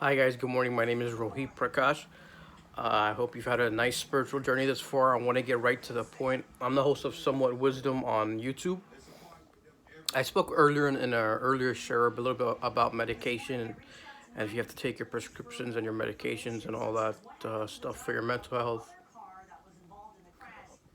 Hi guys, good morning. My name is Rohit Prakash. I hope you've had a nice spiritual journey this far. I want to get right to the point. I'm the host of Somewhat Wisdom on YouTube. I spoke earlier in an earlier share a little bit about medication and if you have to take your prescriptions and your medications and all that stuff for your mental health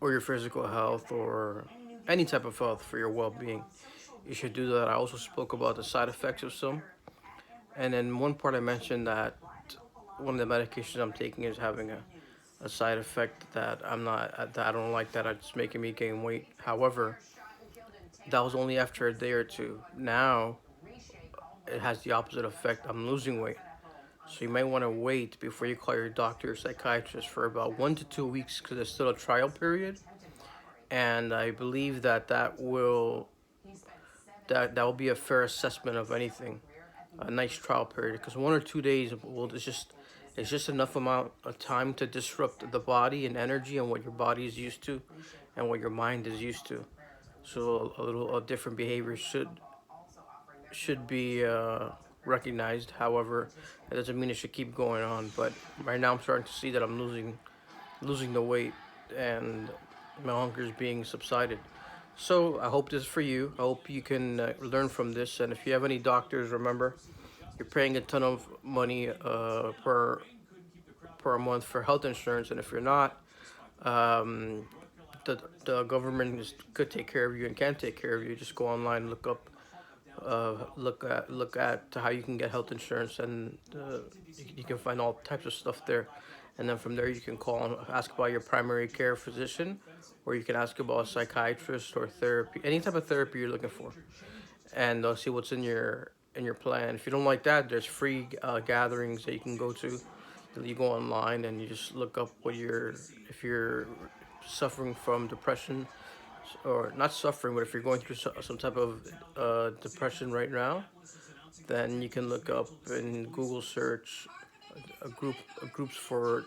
or your physical health or any type of health for your well-being. You should do that. I also spoke about the side effects of some. And then one part I mentioned that one of the medications I'm taking is having a side effect that that I don't like, that it's making me gain weight. However, that was only after a day or two. Now it has the opposite effect. I'm losing weight. So you might want to wait before you call your doctor or psychiatrist for about 1 to 2 weeks because there's still a trial period. And I believe that will be a fair assessment of anything, a nice trial period, because 1 or 2 days it's just enough amount of time to disrupt the body and energy and what your body is used to and what your mind is used to. So a different behavior should be recognized. However, that doesn't mean it should keep going on. But right now I'm starting to see that I'm losing the weight and my hunger is being subsided. So I hope this is for you. I hope you can learn from this. And if you have any doctors, remember you're paying a ton of money per month for health insurance, and if you're not, um, the government could take care of you and can take care of you. Just go online, look at how you can get health insurance, and you can find all types of stuff there. And then from there, you can call and ask about your primary care physician, or you can ask about a psychiatrist or therapy, any type of therapy you're looking for, and see what's in your plan. If you don't like that, there's free gatherings that you can go to. You go online and you just look up if you're suffering from depression, or not suffering, but if you're going through some type of depression right now, then you can look up in Google search groups for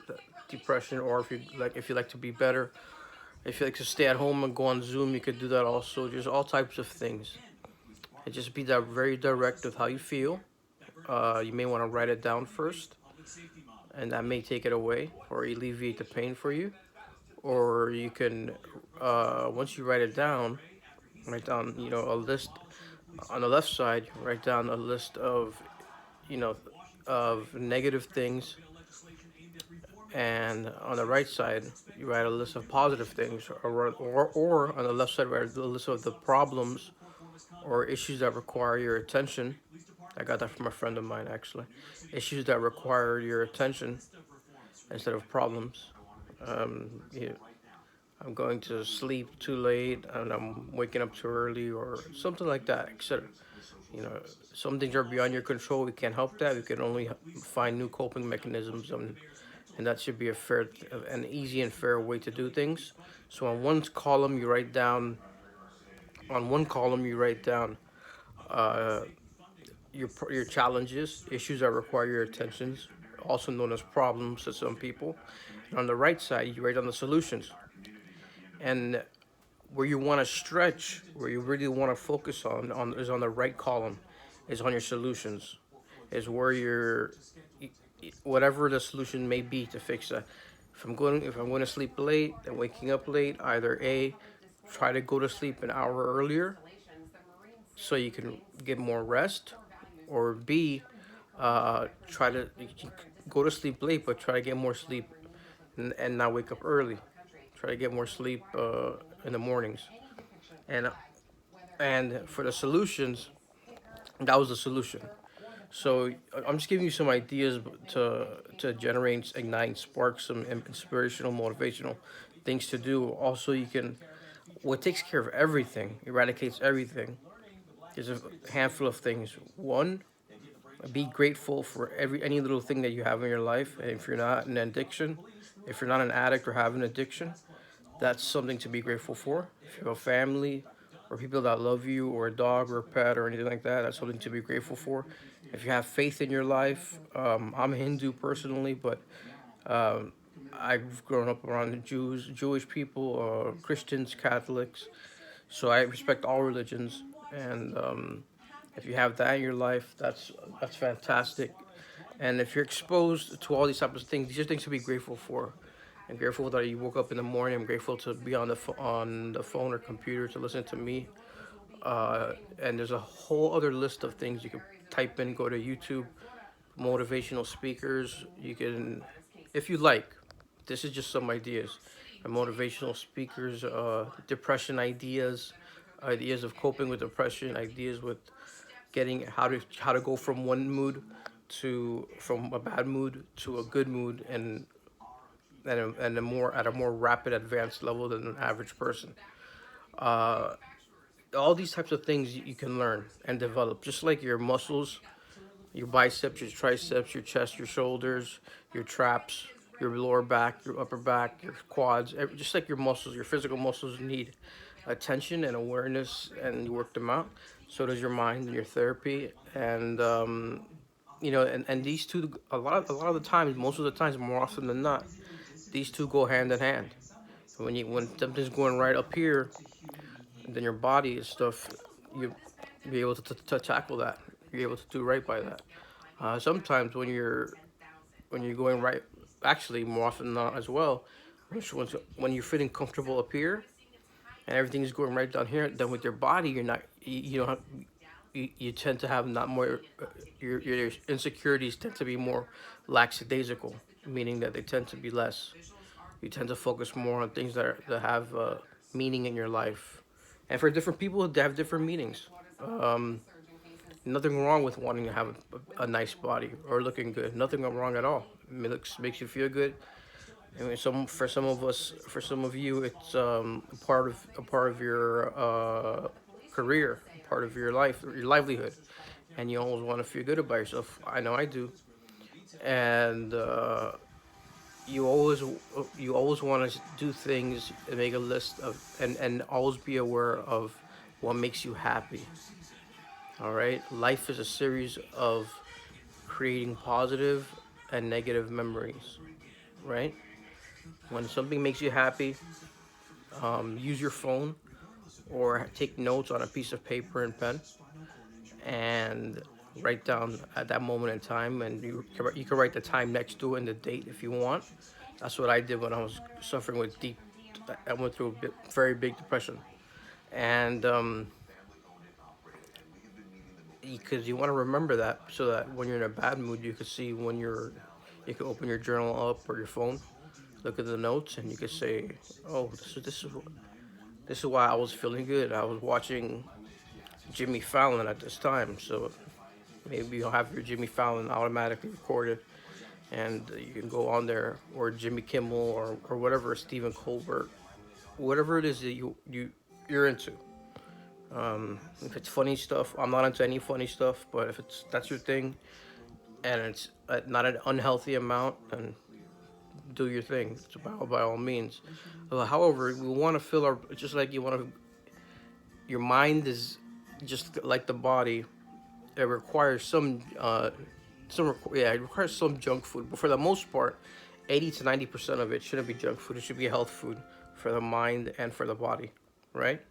depression, or if you like to be better, if you like to stay at home and go on Zoom, you could do that also. There's all types of things. And just be that very direct with how you feel. You may want to write it down first, and that may take it away or alleviate the pain for you. Or you can, once you write down, a list on the left side. Write down a list of, you know, of negative things, and on the right side, you write a list of positive things, or on the left side, write a list of the problems or issues that require your attention. I got that from a friend of mine, actually. Issues that require your attention instead of problems. You I'm going to sleep too late and I'm waking up too early or something like that, etc. You know, some things are beyond your control. We can't help that. We can only find new coping mechanisms, and that should be an easy and fair way to do things. So on one column you write down uh, your challenges, issues that require your attentions, also known as problems to some people. And on the right side, you write down the solutions. And where you want to stretch, where you really want to focus on is on the right column, is on your solutions, is where your whatever the solution may be to fix that. If I'm going to sleep late and waking up late, either A, try to go to sleep an hour earlier so you can get more rest, or B, try to go to sleep late but try to get more sleep and not wake up early. Try to get more sleep in the mornings. And for the solutions, that was the solution. So I'm just giving you some ideas to generate, ignite, spark some inspirational, motivational things to do. Also, you can what takes care of everything, eradicates everything. There's a handful of things. One, be grateful for any little thing that you have in your life. And if you're not an addiction, if you're not an addict or have an addiction, that's something to be grateful for. If you have a family or people that love you, or a dog or a pet or anything like that, that's something to be grateful for. If you have faith in your life, I'm a Hindu personally, but um, I've grown up around Jewish people, Christians, Catholics, so I respect all religions. And if you have that in your life, that's fantastic. And if you're exposed to all these types of things, these are things to be grateful for. I'm grateful that you woke up in the morning. I'm grateful to be on on the phone or computer to listen to me. And there's a whole other list of things you can type in. Go to YouTube, motivational speakers. You can, if you like. This is just some ideas. Motivational speakers, depression ideas, ideas of coping with depression, ideas with getting how to go from one mood to from a bad mood to a good mood, and a more at a more rapid advanced level than an average person. Uh, all these types of things you can learn and develop, just like your muscles, your biceps, your triceps, your chest, your shoulders, your traps, your lower back, your upper back, your quads. Just like your muscles, your physical muscles need attention and awareness, and you work them out. So does your mind and your therapy, and and these two, a lot of the times, most of the times, more often than not, these two go hand in hand. When something's going right up here, and then your body and stuff, you be able to tackle that. You're able to do right by that. Sometimes when you're going right, actually more often than not as well, when you're feeling comfortable up here and everything's going right down here, then with your body you're not you don't have, you tend to have not more your insecurities tend to be more lackadaisical, meaning that they tend to be less. You tend to focus more on things that have meaning in your life, and for different people they have different meanings. Um, Nothing wrong with wanting to have a nice body or looking good. Nothing wrong at all. It makes you feel good. I mean, for some of us, for some of you, it's a part of your career, part of your life, your livelihood, and you always want to feel good about yourself. I know I do, and you always you always want to do things and make a list of and always be aware of what makes you happy. All right, life is a series of creating positive and negative memories. Right, when something makes you happy, use your phone or take notes on a piece of paper and pen and write down at that moment in time, and you can write the time next to it and the date if you want. That's what I did when I was suffering with deep. I went through very big depression, and because you want to remember that so that when you're in a bad mood, you can see when you can open your journal up or your phone, look at the notes, and you can say, "Oh, this is why I was feeling good. I was watching Jimmy Fallon at this time, so maybe you'll have your Jimmy Fallon automatically recorded, and you can go on there, or Jimmy Kimmel, or whatever, Stephen Colbert, whatever it is that you're into. If it's funny stuff, I'm not into any funny stuff, but if it's that's your thing and it's not an unhealthy amount, then do your thing. It's by all means. However, we want to feel our just like you want to. Your mind is just like the body. It requires it requires some junk food, but for the most part, 80 to 90% of it shouldn't be junk food. It should be health food for the mind and for the body, right?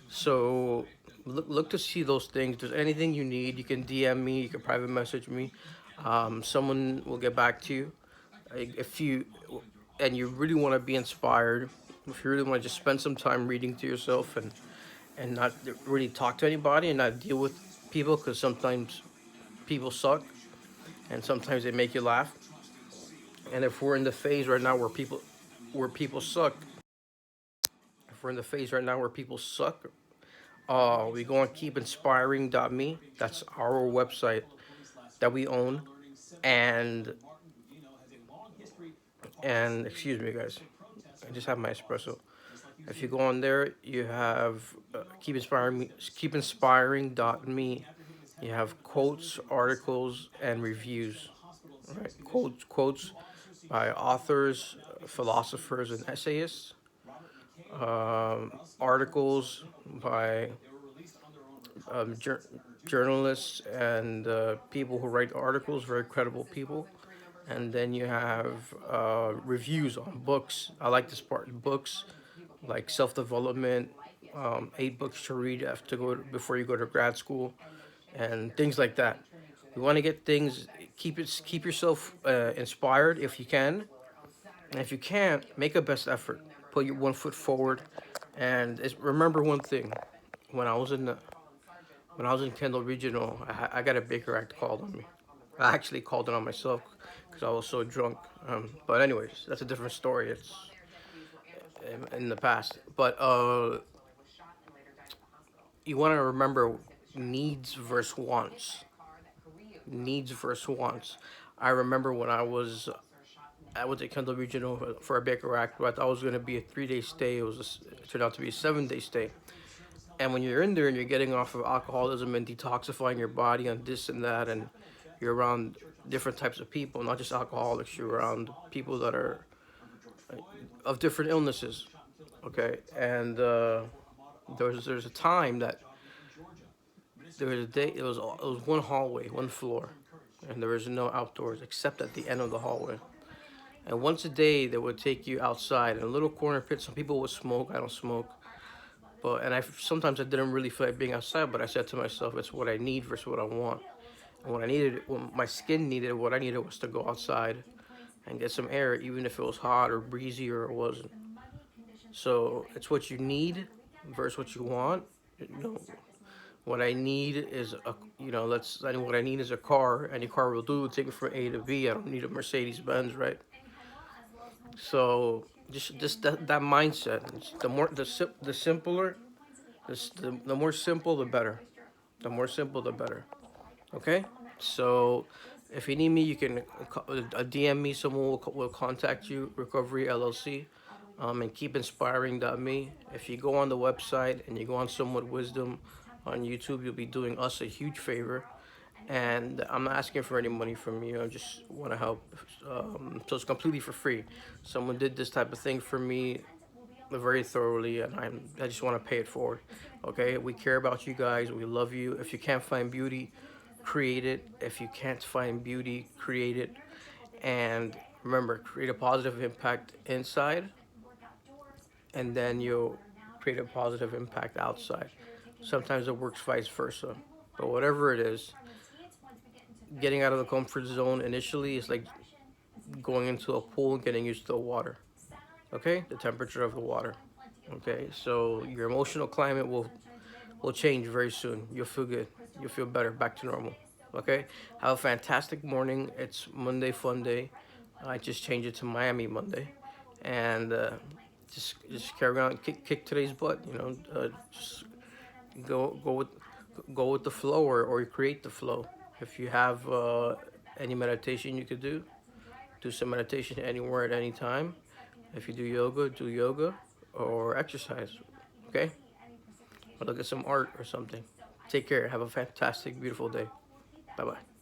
So look to see those things. If there's anything you need, you can DM me. You can private message me. Someone will get back to you. If you and you really want to be inspired, if you really want to just spend some time reading to yourself and not really talk to anybody and not deal with people, because sometimes people suck and sometimes they make you laugh. And if we're in the phase right now where people suck, if we're in the phase right now where people suck, we go on keepinspiring.me. That's our website that we own. And excuse me, guys, I just have my espresso. If you go on there, you have keepinspiring.me. You have quotes, articles, and reviews. Right, quotes by authors, philosophers, and essayists. Articles by journalists and people who write articles, very credible people. And then you have reviews on books. I like this part. Books like self-development, 8 books to read after before you go to grad school, and things like that. We want to get things, keep yourself inspired if you can, and if you can't, make a best effort. Put your one foot forward, and remember one thing: when I was in the, when I was in Kendall Regional, I got a Baker Act called on me. I actually called it on myself because I was so drunk. But anyways, that's a different story. It's in the past. But you want to remember needs versus wants. Needs versus wants. I remember when I was at Kendall Regional for a Baker Act, but I thought it was going to be a 3 day stay. It turned out to be a 7 day stay. And when you're in there and you're getting off of alcoholism and detoxifying your body on this and that, and you're around different types of people, not just alcoholics, you're around people that are of different illnesses. Okay, and there's a time that there was a day. It was one hallway, one floor, and there was no outdoors except at the end of the hallway. And once a day, they would take you outside in a little corner pit. Some people would smoke. I don't smoke. But and I sometimes I didn't really feel like being outside. But I said to myself, it's what I need versus what I want. And what my skin needed, what I needed was to go outside and get some air, even if it was hot or breezy or it wasn't. So it's what you need versus what you want. You know, what I need is what I need is a car. Any car will do. Take me from A to B. I don't need a Mercedes Benz, right? So just that mindset. The more the simpler, the more simple, the better. The more simple, the better. Okay. So if you need me, you can DM me. Someone will contact you. Recovery LLC. And keep inspiring.me. If you go on the website and you go on Somewhat Wisdom on YouTube, you'll be doing us a huge favor. And I'm not asking for any money from you. I just want to help. So it's completely for free. Someone did this type of thing for me very thoroughly, and I just want to pay it forward. Okay, we care about you guys. We love you. If you can't find beauty, create it. If you can't find beauty, create it. And remember, create a positive impact inside, and then you'll create a positive impact outside. Sometimes it works vice versa. But whatever it is, getting out of the comfort zone initially is like going into a pool and getting used to the water. Okay, the temperature of the water. Okay, so your emotional climate will change very soon. You'll feel good. You'll feel better. Back to normal. Okay, have a fantastic morning. It's Monday Fun Day. I just changed it to Miami Monday, and just carry on, kick today's butt. Just go go with go with the flow, or create the flow. If you have any meditation you could do some meditation anywhere at any time. If you do yoga or exercise. Okay? Or look at some art or something. Take care. Have a fantastic, beautiful day. Bye bye.